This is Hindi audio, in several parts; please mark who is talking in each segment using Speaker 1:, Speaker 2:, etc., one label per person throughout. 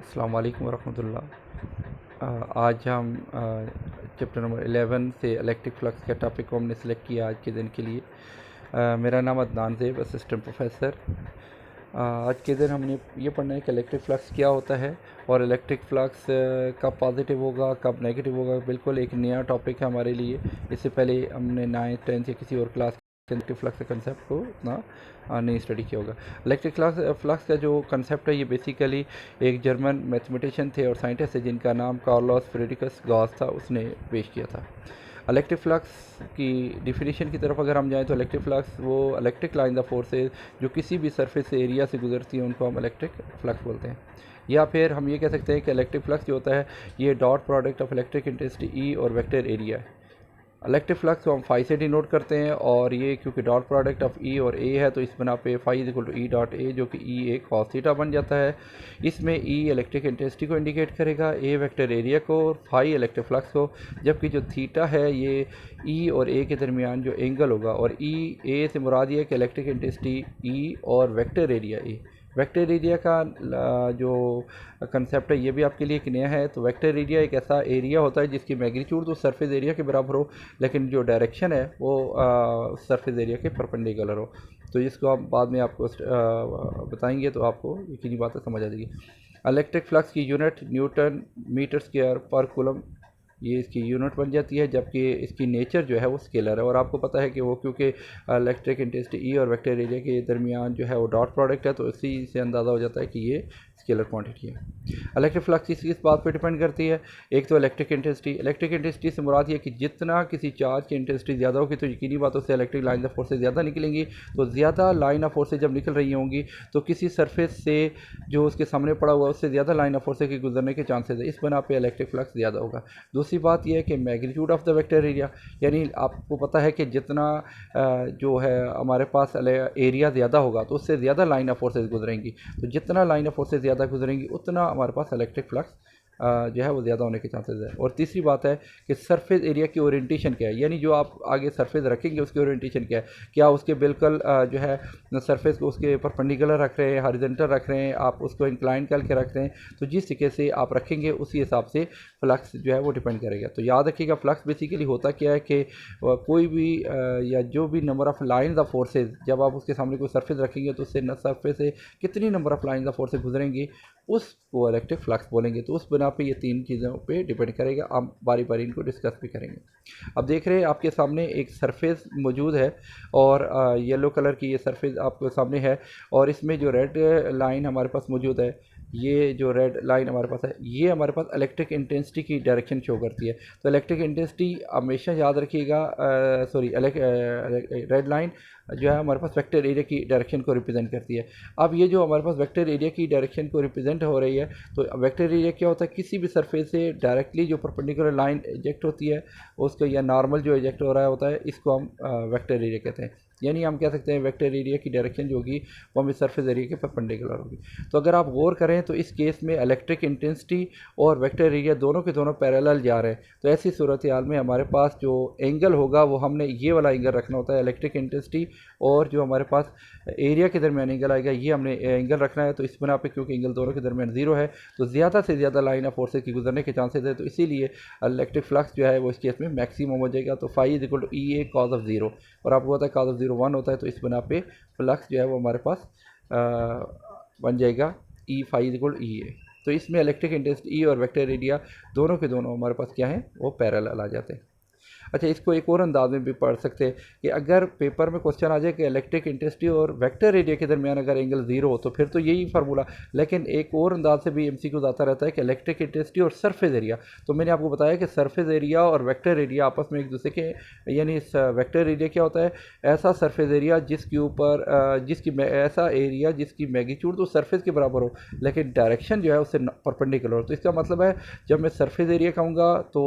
Speaker 1: अस्सलाम वालेकुम वरहमतुल्लाह। आज हम चैप्टर नंबर 11 से इलेक्ट्रिक फ्लक्स के टॉपिक को हमने सेलेक्ट किया आज के दिन के लिए। मेरा नाम अदनान ज़ेब, असिस्टेंट प्रोफेसर। आज के दिन हमने ये पढ़ना है कि इलेक्ट्रिक फ्लक्स क्या होता है और इलेक्ट्रिक फ्लक्स कब पॉजिटिव होगा कब नेगेटिव होगा। बिल्कुल एक नया टॉपिक है हमारे लिए। इससे पहले हमने 9th 10th या किसी और क्लास इलेक्ट्रिक फ्लक्स के कंसेप्ट को इतना नहीं स्टडी किया होगा। इलेक्ट्रिक फ्लक्स का जो कंसेप्ट है ये बेसिकली एक जर्मन मैथमेटिशियन थे और साइंटिस्ट थे जिनका नाम कार्लोस फ्रेडरिकस गॉस था, उसने पेश किया था। इलेक्ट्रिक फ्लक्स की डिफिनीशन की तरफ अगर हम जाएं तो इलेक्ट्रिक फ्लक्स वो इलेक्ट्रिक लाइन ऑफ फोर्सेज जो किसी भी सरफेस एरिया से गुजरती हैं उनको हम इलेक्ट्रिक फ्लक्स बोलते हैं। या फिर हम ये कह सकते हैं कि इलेक्ट्रिक फ्लक्स जो होता है ये dot product of electric intensity ई और वेक्टर एरिया है। इलेक्ट्रिक फ्लक्स को हम फाई से डिनोट करते हैं और ये क्योंकि डॉट प्रोडक्ट ऑफ ई और ए है तो इस बना पे phi is equal to E dot A, जो कि ई ए कॉस थीटा बन जाता है। इसमें ई इलेक्ट्रिक इंटेंसिटी को इंडिकेट करेगा, ए वेक्टर एरिया को और फाई इलेक्ट्रिक फ्लक्स को, जबकि जो थीटा है ये ई और ए के दरमियान जो एंगल होगा। और ई ए से मुराद ये है कि इलेक्ट्रिक इंटेंसिटी ई और vector area A. Vector area का जो कंसेप्ट है ये भी आपके लिए एक नया है। तो वेक्टर एरिया एक ऐसा एरिया होता है जिसकी मैग्नीट्यूड तो सरफेस एरिया के बराबर हो लेकिन जो डायरेक्शन है वो सरफेस एरिया के परपेंडिकुलर हो। तो इसको आप बाद में आपको बताएंगे तो आपको यकीनी बात समझ आ जाएगी। इलेक्ट्रिक फ्लक्स की यूनिट न्यूटन मीटर स्क्वायर पर कूलम ये इसकी यूनिट बन जाती है, जबकि इसकी नेचर जो है वो स्केलर है। और आपको पता है कि वो क्योंकि इलेक्ट्रिक इंटेंसिटी ई और वेक्टर एरिया के दरमियान जो है वो डॉट प्रोडक्ट है तो इसी से अंदाज़ा हो जाता है कि ये स्केलर क्वांटिटी है। इलेक्ट्रिक फ्लक्स किस बात पे डिपेंड करती है? एक तो इलेक्ट्रिक इंटेंसिटी से मुराद ये कि जितना किसी चार्ज की इंटेंसिटी ज़्यादा होगी तो यकीनी बातों से इलेक्ट्रिक लाइन ऑफ फोर्सेज ज़्यादा निकलेंगी। तो ज़्यादा लाइन ऑफ फोर्सेज जब निकल रही होंगी तो किसी सरफेस से जो उसके सामने पड़ा हुआ उससे ज़्यादा लाइन ऑफ फोर्सेज के गुजरने के चांसेस है। इस बना पे इलेक्ट्रिक फ्लक्स ज़्यादा होगा। दूसरी बात यह है कि magnitude of the vector area, यानी आपको पता है कि जितना जो है हमारे पास एरिया ज़्यादा होगा तो उससे ज़्यादा लाइन ऑफ फोर्सेज गुजरेंगी। तो जितना लाइन ऑफ फोर्सेज ज़्यादा गुजरेंगी उतना हमारे पास इलेक्ट्रिक फ्लक्स जो है वो ज़्यादा होने के चांसेस है। और तीसरी बात है कि सरफेस एरिया की ओरिएंटेशन क्या है, यानी जो आप आगे सरफेस रखेंगे उसकी ओरिएंटेशन क्या है। क्या उसके बिल्कुल जो है सरफेस को उसके परपेंडिकुलर रख रहे हैं, हॉरिजॉन्टल रख रहे हैं, आप उसको इंक्लाइन करके रख रहे हैं। तो जिस तरीके से आप रखेंगे उसी हिसाब से फ्लक्स जो है वो डिपेंड करेगा। तो याद रखिएगा फ्लक्स बेसिकली होता क्या है कि कोई भी या जो भी number of lines of forces जब आप उसके सामने कोई सरफेस रखेंगे तो उससे सरफेस से कितनी number of lines of forces गुजरेंगी उसको इलेक्ट्रिक फ्लक्स बोलेंगे। तो उस बिना पे ये तीन चीज़ों पे डिपेंड करेगा। हम बारी बारी इनको डिस्कस भी करेंगे। अब देख रहे हैं आपके सामने एक सरफेस मौजूद है और येलो कलर की ये सरफेस आपके सामने है और इसमें जो रेड लाइन हमारे पास मौजूद है, ये जो रेड लाइन हमारे पास है ये हमारे पास इलेक्ट्रिक इंटेंसिटी की डायरेक्शन शो करती है। तो इलेक्ट्रिक इंटेंसिटी हमेशा याद रखिएगा, सॉरी रेड लाइन जो है हमारे पास वेक्टर एरिया की डायरेक्शन को रिप्रेजेंट करती है। अब ये जो हमारे पास वेक्टर एरिया की डायरेक्शन को रिप्रेजेंट हो रही है तो वेक्टर एरिया क्या होता है? किसी भी सरफेस से डायरेक्टली जो परपेंडिकुलर लाइन इजेक्ट होती है उसको, या नॉर्मल जो इजेक्ट हो रहा होता है, इसको हम वेक्टर एरिया कहते हैं। यानी हम कह सकते हैं वेक्टर एरिया की डायरेक्शन जो होगी वो हमें सरफेस एरिया के परपेंडिकुलर होगी। तो अगर आप गौर करें तो इस केस में इलेक्ट्रिक इंटेंसिटी और वेक्टर एरिया दोनों के दोनों पैरेलल जा रहे हैं। तो ऐसी सूरत हाल में हमारे पास जो एंगल होगा वो हमने ये वाला एंगल रखना होता है। इलेक्ट्रिक इंटेंसिटी और जो हमारे पास एरिया के दरमियान एंगल आएगा ये हमने एंगल रखना है। तो इस बना पे क्योंकि एंगल दोनों के दरमियान ज़ीरो है तो ज़्यादा से ज़्यादा लाइन ऑफ फोर्सेज की गुजरने के चांसेस है। तो इसीलिए इलेक्ट्रिक फ्लक्स जो है वो इस केस में मैक्सिमम हो जाएगा। तो phi is equal to E A cos of zero, और आपको पता है कॉज ऑफ ज़ीरो 1 होता है। तो इस बना पे फ्लक्स जो है वो हमारे पास बन जाएगा ई phi is equal to E ए। तो इसमें इलेक्ट्रिक इंटेंसिटी ई और वेक्टर एरिया दोनों के दोनों हमारे पास क्या है वो पैरेलल आ जाते हैं। अच्छा, इसको एक और अंदाज में भी पढ़ सकते हैं कि अगर पेपर में क्वेश्चन आ जाए कि इलेक्ट्रिक इंटेंसिटी और वेक्टर एरिया के दरमियान अगर एंगल ज़ीरो हो तो फिर तो यही फार्मूला। लेकिन एक और अंदाज से भी एमसीक्यूज आता रहता है कि इलेक्ट्रिक इंटेंसिटी और सरफेस एरिया। तो मैंने आपको बताया कि सरफेस एरिया और वेक्टर एरिया आपस में एक दूसरे के, यानी वेक्टर एरिया क्या होता है? ऐसा सरफेस एरिया जिसके ऊपर ऐसा एरिया जिसकी मैग्नीट्यूड तो सरफेस के बराबर हो लेकिन डायरेक्शन जो है उससे परपेंडिकुलर हो। तो इसका मतलब है जब मैं सरफेस एरिया कहूँगा तो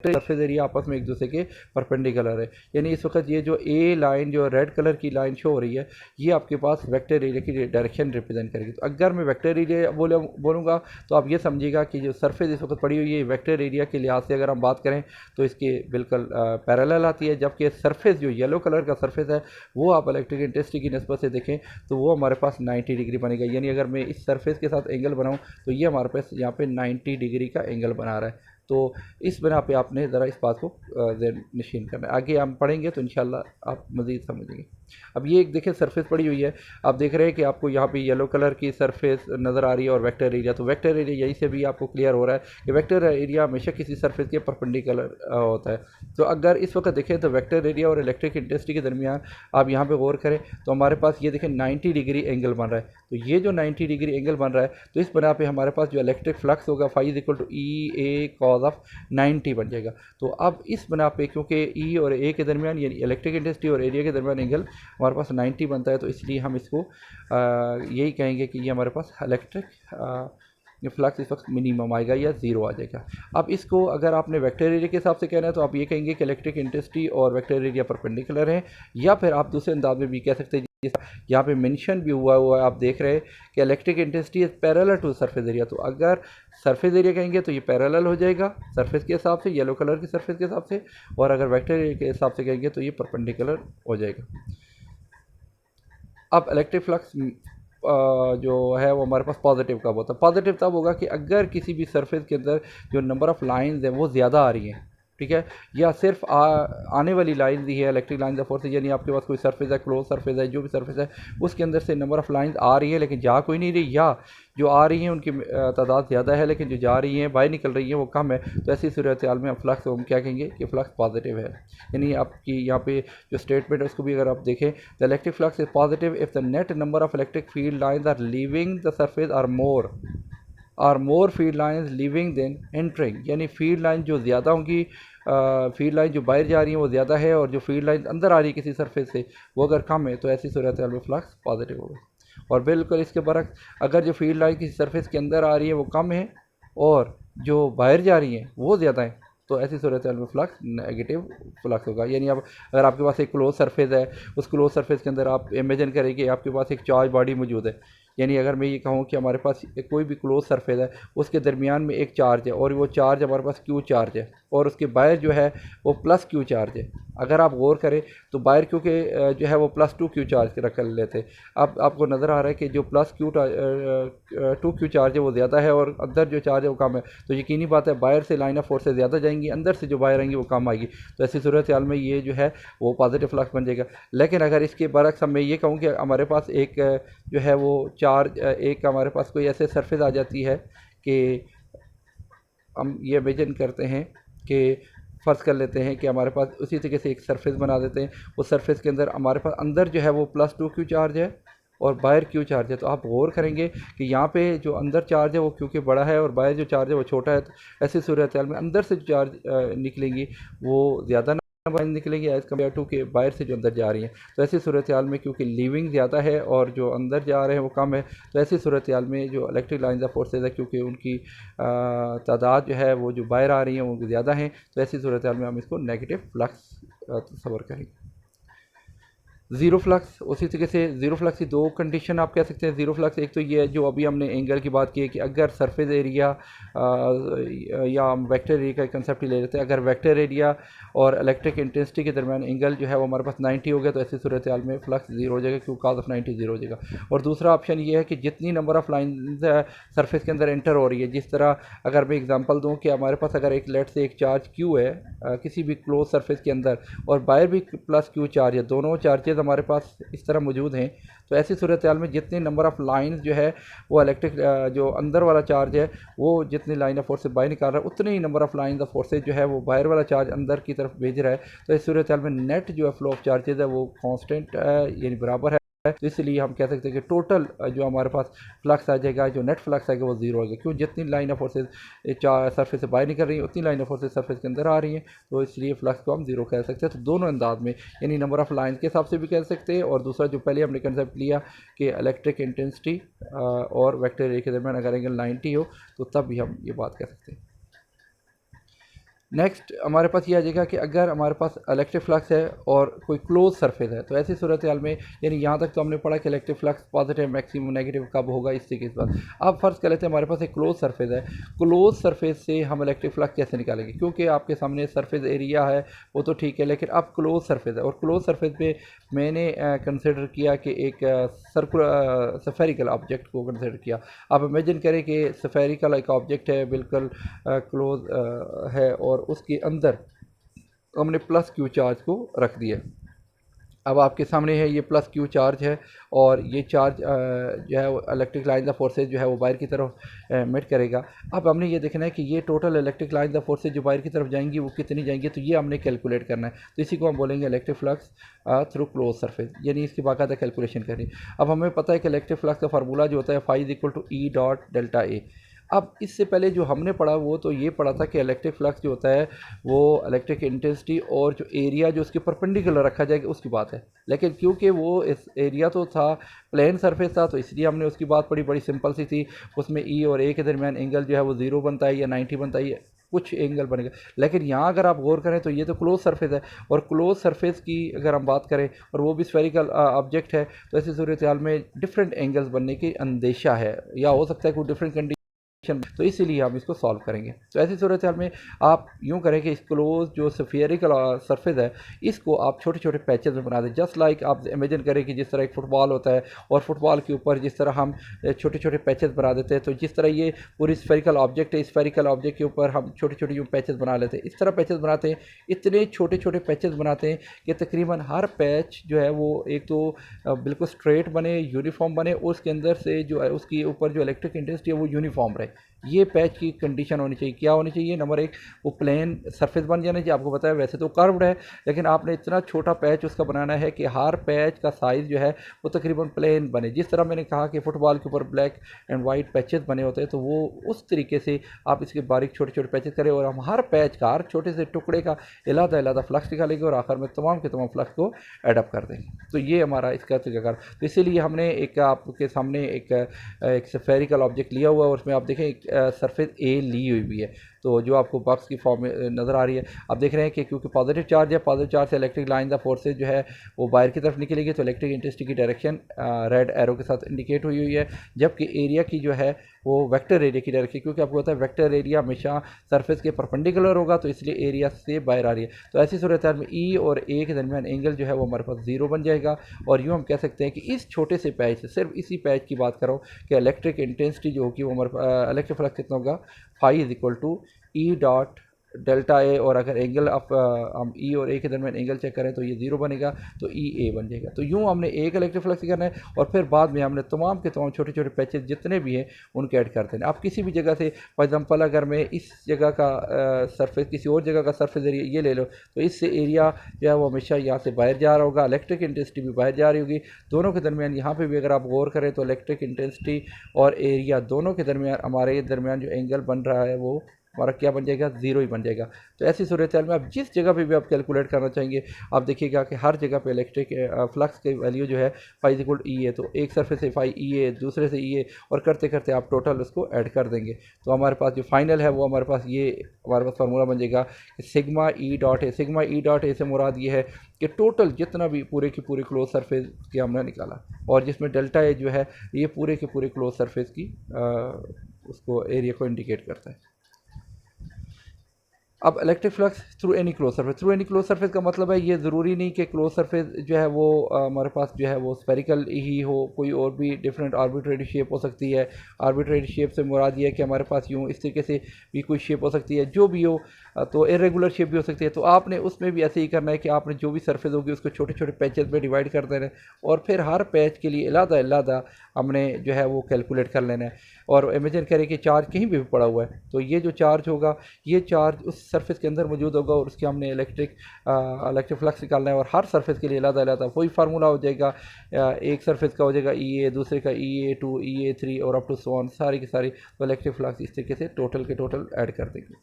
Speaker 1: सरफेस एरिया आपस में एक दूसरे के परपेंडिकुलर है। यानी इस वक्त ये जो ए लाइन जो रेड कलर की लाइन शो हो रही है, ये आपके पास वेक्टर एरिया की डायरेक्शन रिप्रेजेंट करेगी। तो अगर मैं वेक्टर एरिया बोलूँगा तो आप ये समझिएगा कि जो सरफेस इस वक्त पड़ी हुई है वेक्टर एरिया के लिहाज से अगर हम बात करें तो इसके बिल्कुल पैरेलल आती है, जबकि सरफेस जो येलो कलर का सरफेस है वो आप इलेक्ट्रिक इंटेंसिटी की निस्बत से देखें तो वो हमारे पास 90 डिग्री बनेगा। यानी अगर मैं इस सरफेस के साथ एंगल बनाऊँ तो ये हमारे पास यहाँ पे 90 डिग्री का एंगल बना रहा है। तो इस बना पे आपने ज़रा इस बात को नशीन करना है। आगे हम पढ़ेंगे तो इंशाल्लाह आप मज़ीद समझेंगे। अब ये एक देखें सरफेस पड़ी हुई है, आप देख रहे हैं कि आपको यहाँ पे येलो कलर की सरफेस नज़र आ रही है और वेक्टर एरिया। तो वेक्टर एरिया यही से भी आपको क्लियर हो रहा है कि वेक्टर एरिया हमेशा किसी सरफेस के परपेंडिकुलर होता है। तो अगर इस वक्त देखें तो वेक्टर एरिया और इलेक्ट्रिक इंटेंसिटी के दरमियान आप यहाँ पर गौर करें तो हमारे पास ये देखें 90 डिग्री एंगल बन रहा है। तो ये जो 90 डिग्री एंगल बन रहा है तो इस बना पर हमारे पास जो इलेक्ट्रिक फ्लक्स होगा phi is equal to E A cos of 90 बन जाएगा। तो अब इस बना पे क्योंकि ई और ए के दरमियान यानी इलेक्ट्रिक इंटेंसिटी और एरिया के दरमियान एंगल हमारे पास 90 बनता है, तो इसलिए हम इसको यही कहेंगे कि ये हमारे पास इलेक्ट्रिक ये फ्लक्स इस वक्त मिनिमम आएगा या ज़ीरो आ जाएगा। अब इसको अगर आपने वेक्टर एरिया के हिसाब से कहना है तो आप ये कहेंगे कि इलेक्ट्रिक इंटेंसिटी और वेक्टर एरिया परपेंडिकुलर है, या फिर आप दूसरे अंदाज में भी कह सकते हैं यहाँ पे मेंशन भी हुआ है, आप देख रहे हैं कि electric intensity is parallel to surface area. तो अगर सरफेस एरिया कहेंगे तो ये पैरेलल हो जाएगा सरफेस के हिसाब से, येलो कलर की सरफेस के हिसाब से, और अगर वेक्टर एरिया के हिसाब से कहेंगे तो ये परपेंडिकुलर हो जाएगा। अब इलेक्ट्रिक फ्लक्स जो है वो हमारे पास पॉजिटिव कब होता है? पॉजिटिव तब होगा कि अगर किसी भी सरफेस के अंदर जो नंबर ऑफ़ लाइंस है वो ज़्यादा आ रही हैं, ठीक है, या सिर्फ आने वाली लाइन ही है इलेक्ट्रिक लाइन ऑफ फोर्स, यानी आपके पास कोई सरफेस है, क्लोज सरफेस है, जो भी सरफेस है उसके अंदर से नंबर ऑफ़ लाइंस आ रही है लेकिन जा कोई नहीं रही, या जो आ रही हैं उनकी तादाद ज़्यादा है लेकिन जो जा रही हैं बाहर निकल रही हैं वो कम है, तो ऐसी सूरत हाल में फ्लक्स हम क्या कहेंगे कि फ्लक्स पॉजिटिव है। यानी आपकी यहाँ पे जो स्टेटमेंट है उसको भी अगर आप देखें, the electric flux is positive if the net number of electric field lines are leaving the surface are more field lines leaving than entering. यानी फील्ड लाइन जो ज़्यादा होंगी, फील्ड लाइन जो बाहर जा रही हैं वो ज़्यादा है, और जो फील्ड लाइन अंदर आ रही है किसी सरफेस से वो अगर कम है, तो ऐसी सूरत हाल में फ्लक्स पॉजिटिव होगा। और बिल्कुल इसके बरक्स अगर जो फील्ड लाइन किसी सरफेस के अंदर आ रही है वो कम है और जो बाहर जा रही हैं वो ज़्यादा है, तो ऐसी सूरत हाल में फ्लक्स नेगेटिव फ्लक्स होगा। यानी अब अगर आपके पास एक क्लोज सरफेस है, उस क्लोज सरफेस के अंदर आप इमेजिन करें कि आपके पास एक चार्ज बॉडी मौजूद है। यानी अगर मैं ये कहूँ कि हमारे पास कोई भी क्लोज सरफेस है उसके दरमियान में एक चार्ज है और वो चार्ज हमारे पास क्यू चार्ज है, और उसके बाहर जो है वो प्लस क्यू चार्ज है। अगर आप गौर करें तो बाहर क्योंकि जो है वो प्लस 2 क्यू चार्ज रख लेते, अब आपको नज़र आ रहा है कि जो प्लस 2 क्यू चार्ज है वो ज़्यादा है और अंदर जो चार्ज है वो कम है, तो यकीनी बात है बाहर से लाइन ऑफ फोर्स से ज़्यादा जाएंगी, अंदर से जो बाहर आएंगी वो कम आएगी। तो ऐसी सूरत हाल में ये जो है वो पॉजिटिव फ्लक्स बन जाएगा। लेकिन अगर इसके बरक्स मैं ये कहूँ कि हमारे पास एक जो है वो चार्ज, एक हमारे पास कोई ऐसे सरफेस आ जाती है कि हम ये इमेजिन करते हैं कि फ़र्ज़ कर लेते हैं कि हमारे पास उसी तरीके से एक सरफेस बना देते हैं, उस सरफेस के अंदर हमारे पास अंदर जो है वो प्लस 2 क्यू चार्ज है और बाहर क्यू चार्ज है। तो आप गौर करेंगे कि यहाँ पे जो अंदर चार्ज है वो क्योंकि बड़ा है और बाहर जो चार्ज है वो छोटा है, तो ऐसी सूरत हाल में अंदर से जो चार्ज निकलेंगी वो ज़्यादा निकलेंगी एज़ कम्पेयर टू के बाहर से जो अंदर जा रही हैं। तो ऐसी सूरत हाल में क्योंकि लीविंग ज़्यादा है और जो अंदर जा रहे हैं वो कम है, तो ऐसी सूरत हाल में जो इलेक्ट्रिक लाइंस ऑफ फोर्सेज है क्योंकि उनकी तादाद जो है वो जो बाहर आ रही हैं वो ज़्यादा हैं, तो ऐसी सूरत हाल में हम इसको नेगेटिव फ्लक्स तस्वर करेंगे। ज़ीरो फ्लक्स, उसी तरीके से ज़ीरो फ्लक्स की दो कंडीशन आप कह सकते हैं। ज़ीरो फ्लक्स एक तो ये है जो अभी हमने एंगल की बात की है कि अगर सरफेस एरिया या हम वेक्टर एरिया का कंसेप्ट ही ले लेते हैं, अगर वेक्टर एरिया और इलेक्ट्रिक इंटेंसिटी के दरमियान एंगल जो है वो हमारे पास 90 हो गया, तो ऐसी सूरत हाल में फ्लक्स ज़ीरो हो जाएगा क्योंकि कॉज ऑफ 90 ज़ीरो हो जाएगा। और दूसरा ऑप्शन ये है कि जितनी नंबर ऑफ़ लाइंस सरफेस के अंदर एंटर हो रही है, जिस तरह अगर मैं एग्जांपल दूं कि हमारे पास अगर एक लेट से एक चार्ज क्यू है किसी भी क्लोज सरफेस के अंदर और बाहर भी प्लस क्यू चार्ज है, दोनों चार्जेस हमारे पास इस तरह मौजूद हैं, तो ऐसी सूरत हाल में जितनी नंबर ऑफ़ लाइंस जो है वो इलेक्ट्रिक जो अंदर वाला चार्ज है वो जितनी लाइन ऑफ फोर्स से बाहर निकाल रहा है उतनी ही number of line of forces जो है वो बाहर वाला चार्ज अंदर की तरफ भेज रहा है। तो इस सूरत हाल में नेट जो है फ्लो ऑफ चार्जेज है वो कांस्टेंट यानी बराबर है। तो इसलिए हम कह सकते हैं कि टोटल जो हमारे पास फ्लक्स आ जाएगा, जो नेट फ्लक्स आएगा वो ज़ीरो आएगा, क्यों जितनी लाइन ऑफ फोर्सेज सरफेस से बाहर निकल रही हैं उतनी लाइन ऑफ फोर्सेज सरफेस के अंदर आ रही हैं, तो इसलिए फ्लक्स को हम ज़ीरो कह सकते हैं। तो दोनों अंदाज में यानी नंबर ऑफ़ लाइन के हिसाब से भी कह सकते हैं, और दूसरा जो पहले हमने कंसेप्ट लिया कि इलेक्ट्रिक इंटेंसिटी और वेक्टर एरिया के दरमियान अगर एंगल 90 हो तो तब भी हम ये बात कह सकते हैं। नेक्स्ट हमारे पास ये आ जाएगा कि अगर हमारे पास इलेक्ट्रिक फ्लक्स है और कोई क्लोज सरफेस है, तो ऐसी सूरत हाल में, यानी यहाँ तक तो हमने पढ़ा कि electric flux positive maximum negative कब होगा इस तरीके से बात। अब फर्ज कर लेते हैं हमारे पास एक क्लोज सरफेस है, क्लोज सरफेस से हम इलेक्ट्रिक फ्लक्स कैसे निकालेंगे, क्योंकि आपके सामने सरफेस एरिया है वो तो ठीक है, लेकिन अब क्लोज सरफेस है और क्लोज सरफेस पे मैंने कंसिडर किया कि एक सर्कुलर सफेरिकल ऑब्जेक्ट को कंसिडर किया। अब इमेजिन करें कि सफेरिकल एक ऑब्जेक्ट है, बिल्कुल क्लोज है और उसके अंदर हमने प्लस क्यू चार्ज को रख दिया। अब आपके सामने है ये प्लस क्यू चार्ज है और ये चार्ज जो है वो इलेक्ट्रिक लाइन ऑफ फोर्सेज जो है वो बाहर की तरफ एमिट करेगा। अब हमने ये देखना है कि ये total electric line of forces जो बाहर की तरफ जाएंगी वो कितनी जाएंगी, तो ये हमने कैलकुलेट करना है। तो इसी को हम बोलेंगे electric flux through close surface, यानी इसकी बाकायदा कैलकुलेशन करनी। अब हमें पता है कि इलेक्ट्रिक फ्लक्स का फार्मूला जो होता है phi is equal to E dot delta A. अब इससे पहले जो हमने पढ़ा वो तो ये पढ़ा था कि इलेक्ट्रिक फ्लक्स जो होता है वो इलेक्ट्रिक इंटेंसिटी और जो एरिया जो उसके परपेंडिकुलर रखा जाएगा उसकी बात है, लेकिन क्योंकि वो इस एरिया तो था प्लेन सरफेस था तो इसलिए हमने उसकी बात पढ़ी, बड़ी सिंपल सी थी। उसमें ई और ए के दरमियान एंगल जो है वो 0 बनता है या 90 बनता है, कुछ एंगल बनेगा। लेकिन यहाँ अगर आप गौर करें तो ये तो क्लोज सरफेस है और क्लोज सरफेस की अगर हम बात करें और वो भी स्फेरिकल ऑब्जेक्ट है, तो ऐसी सूरत हाल में डिफरेंट एंगल्स बनने की अंदेशा है या हो सकता है कोई डिफरेंट कंडीशन, तो इसीलिए हम इसको सॉल्व करेंगे। तो ऐसी सूरत हाल में आप यूँ करें कि इस क्लोज जो स्फीयरिकल सरफेस है इसको आप छोटे छोटे पैचेस में बना दें। जस्ट लाइक आप इमेजिन करें कि जिस तरह एक फुटबॉल होता है और फुटबॉल के ऊपर जिस तरह हम छोटे छोटे पैचेस बना देते हैं, तो जिस तरह ये पूरी स्फेरिकल ऑब्जेक्ट है, स्फेरिकल ऑब्जेक्ट के ऊपर हम छोटे छोटे यूँ पैचेस बना लेते हैं। इस तरह पैचेस बनाते हैं, इतने छोटे छोटे पैचेस बनाते हैं कि तकरीबन हर पैच जो है वो एक तो बिल्कुल स्ट्रेट बने, यूनिफॉर्म बने और उसके अंदर से जो है उसके ऊपर जो इलेक्ट्रिक इंटेंसिटी है वो यूनिफॉर्म रहे। ये पैच की कंडीशन होनी चाहिए। क्या होनी चाहिए? नंबर एक, वो प्लेन सरफेस बन जाना चाहिए। आपको पता है वैसे तो कर्व्ड है, लेकिन आपने इतना छोटा पैच उसका बनाना है कि हर पैच का साइज़ जो है वो तकरीबन प्लेन बने। जिस तरह मैंने कहा कि फुटबॉल के ऊपर ब्लैक एंड वाइट पैचेस बने होते हैं, तो वो उस तरीके से आप इसके बारीक छोटे छोटे पैचेस करें और हम हर पैच का, हर छोटे से टुकड़े का अलग-अलग फ्लक्स निकालेंगे और आखिर में तमाम के तमाम फ्लक्स को एडअप कर देंगे। तो ये हमारा इसका तरीकाकार। तो इसीलिए हमने एक आपके सामने एक स्फेरिकल ऑब्जेक्ट लिया हुआ है और उसमें आप देखें एक सरफेस ए ली हुई है, तो जो आपको बॉक्स की फॉर्म में नज़र आ रही है। आप देख रहे हैं कि क्योंकि पॉजिटिव चार्ज है, पॉजिटिव चार्ज से इलेक्ट्रिक लाइन ऑफ फोर्सेज जो है वो बाहर की तरफ निकलेगी, तो इलेक्ट्रिक इंटेंसिटी की डायरेक्शन रेड एरो के साथ इंडिकेट हुई है, जबकि एरिया की जो है वो वेक्टर एरिया की डायरेक्शन, क्योंकि आपको पता है वेक्टर एरिया हमेशा सरफेस के परपेंडिकुलर होगा, तो इसलिए एरिया से बाहर आ रही है। तो ऐसी सूरत में ई और ए के दरमियान एंगल जो है वो हमारे पास 0 बन जाएगा। और यूँ हम कह सकते हैं कि इस छोटे से पैच से, सिर्फ इसी पैच की बात कर रहा हूँ कि इलेक्ट्रिक इंटेंसिटी जो होगी वो हमारे इलेक्ट्रिक फ्लक्स कितना होगा, phi is equal to E dot delta A. और अगर एंगल ऑफ हम ई और ए के दरमियान एंगल चेक करें तो ये 0 बनेगा, तो ई ए बन जाएगा। तो यूँ हमने एक इलेक्ट्रिक फ्लक्स करना है और फिर बाद में हमने तमाम के तमाम छोटे छोटे पैचेस जितने भी हैं उनके ऐड करते हैं। आप किसी भी जगह से फॉर एग्जांपल अगर मैं इस जगह का सरफेस किसी और जगह का सरफेस एरिया ये ले लो, तो इससे एरिया जो है वो हमेशा यहाँ से बाहर जा रहा होगा, इलेक्ट्रिक इंटेंसिटी भी बाहर जा रही होगी। दोनों के दरमियान यहाँ पर भी अगर आप गौर करें तो इलेक्ट्रिक इंटेंसिटी और एरिया दोनों के दरमियान, हमारे दरमियान जो एंगल बन रहा है वो हमारा क्या बन जाएगा, 0 ही बन जाएगा। तो ऐसी सूरत में आप जिस जगह पे भी आप कैलकुलेट करना चाहेंगे, आप देखिएगा कि हर जगह पे इलेक्ट्रिक फ्लक्स की वैल्यू जो है फाई इज इक्वल ई है, तो एक सरफेस से फाई ई ए, दूसरे से ई ए, और करते करते आप टोटल उसको ऐड कर देंगे। तो हमारे पास जो फाइनल है वो हमारे पास ये हमारे पास फार्मूला बन जाएगा कि सिग्मा ई डॉट ए। सिग्मा ई डॉट ए से मुराद ये है कि टोटल जितना भी पूरे की पूरे क्लोज सरफेस की हमने निकाला, और जिसमें डेल्टा ए जो है ये पूरे के पूरे क्लोज सरफेस की उसको एरिया को इंडिकेट करता है। अब electric flux through any close surface, through any close surface का मतलब है ये ज़रूरी नहीं कि क्लोज सरफेस जो है वो हमारे पास जो है वो स्फेरिकल ही हो, कोई और भी डिफरेंट आर्बिट्रेरी शेप हो सकती है। आर्बिट्रेरी शेप से मुराद ये है कि हमारे पास यूँ इस तरीके से भी कोई शेप हो सकती है, जो भी हो, तो इरेगुलर शेप भी हो सकती है। तो आपने उसमें भी ऐसे ही करना है कि आपने जो भी सरफेस होगी उसको छोटे छोटे पैचेस में डिवाइड कर देना है और फिर हर पैच के लिए अलग-अलग हमने जो है वो कैलकुलेट कर लेना है। और इमेजिन करें कि चार्ज कहीं भी पड़ा हुआ है, तो ये जो चार्ज होगा ये चार्ज उस सरफेस के अंदर मौजूद होगा और उसके हमने इलेक्ट्रिक फ्लक्स निकालना है और हर सरफेस के लिए अलग-अलग वही फार्मूला हो जाएगा। एक सरफेस का हो जाएगा ई ए, दूसरे का ई ए टू, ई ए थ्री और अप टू सो ऑन, सारी की सारी तो इलेक्ट्रिक फ्लक्स इस तरीके से टोटल के टोटल ऐड कर देंगे।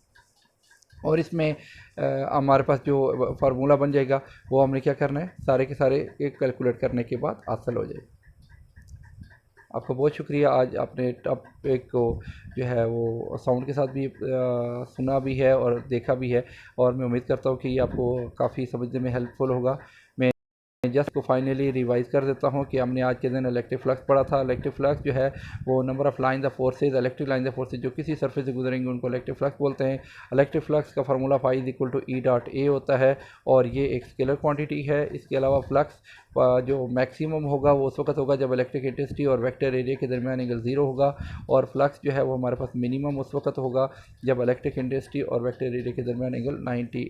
Speaker 1: और इसमें हमारे पास जो फार्मूला बन जाएगा वो हमने क्या करना है, सारे के सारे कैलकुलेट करने के बाद हासिल हो जाएगा। आपका बहुत शुक्रिया, आज आपने टॉपिक को जो है वो साउंड के साथ भी सुना भी है और देखा भी है, और मैं उम्मीद करता हूँ कि ये आपको काफ़ी समझने में हेल्पफुल होगा। मैं जस्ट को फाइनली रिवाइज कर देता हूँ कि हमने आज के दिन इलेक्ट्रिक फ्लक्स पढ़ा था। इलेक्ट्रिक फ्लक्स जो है वो number of line the forces, electric line the forces जो किसी सरफेस से गुजरेंगे उनको इलेक्ट्रिक फ्लक्स बोलते हैं। इलेक्ट्रिक फ्लक्स का formula phi is equal to E dot A होता है, और ये एक स्केलर क्वांटिटी है। इसके अलावा फ्लक्स जो मैक्सिमम होगा वो उस वक्त होगा जब इलेक्ट्रिक इंटेंसिटी और वेक्टर एरिया के दरमियान एंगल ज़ीरो होगा, और फ्लक्स जो है वो हमारे पास मिनिमम उस वक्त होगा जब इलेक्ट्रिक इंटेंसिटी और वेक्टर एरिया के दरमियान एंगल 90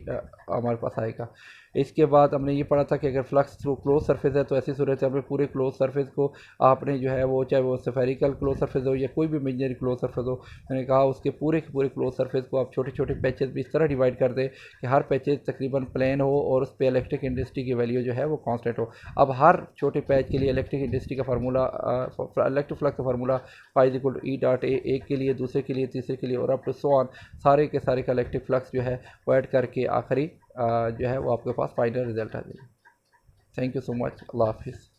Speaker 1: हमारे पास आएगा। इसके बाद हमने ये पढ़ा था कि अगर फ्लक्स थ्रू क्लोज सरफेस है तो ऐसी सूरत में पूरे क्लोज सरफेस को आपने जो है वो, चाहे वो स्फेरिकल क्लोज सरफेस हो या कोई भी इमेजिनरी क्लोज सरफेस हो, मैंने कहा उसके पूरे के पूरे क्लोज सरफेस को आप छोटे छोटे पैचेस भी इस तरह डिवाइड कर दें कि हर पैचेज तकरीबन प्लेन हो और उस पर इलेक्ट्रिक इंटेंसिटी की वैल्यू जो है वो कांस्टेंट हो। अब हर छोटे पैच के लिए इलेक्ट्रिक इंटेंसिटी का फार्मूला, इलेक्ट्रिक फ्लक्स का formula phi equal to E dot A, एक के लिए, दूसरे के लिए, तीसरे के लिए और अप टू सो ऑन, सारे के सारे का इलेक्ट्रिक फ्लक्स जो है वो ऐड करके आखिरी जो है वो आपके पास फाइनल रिजल्ट आ जाएगा। Thank you so much. अल्लाह हाफिज़।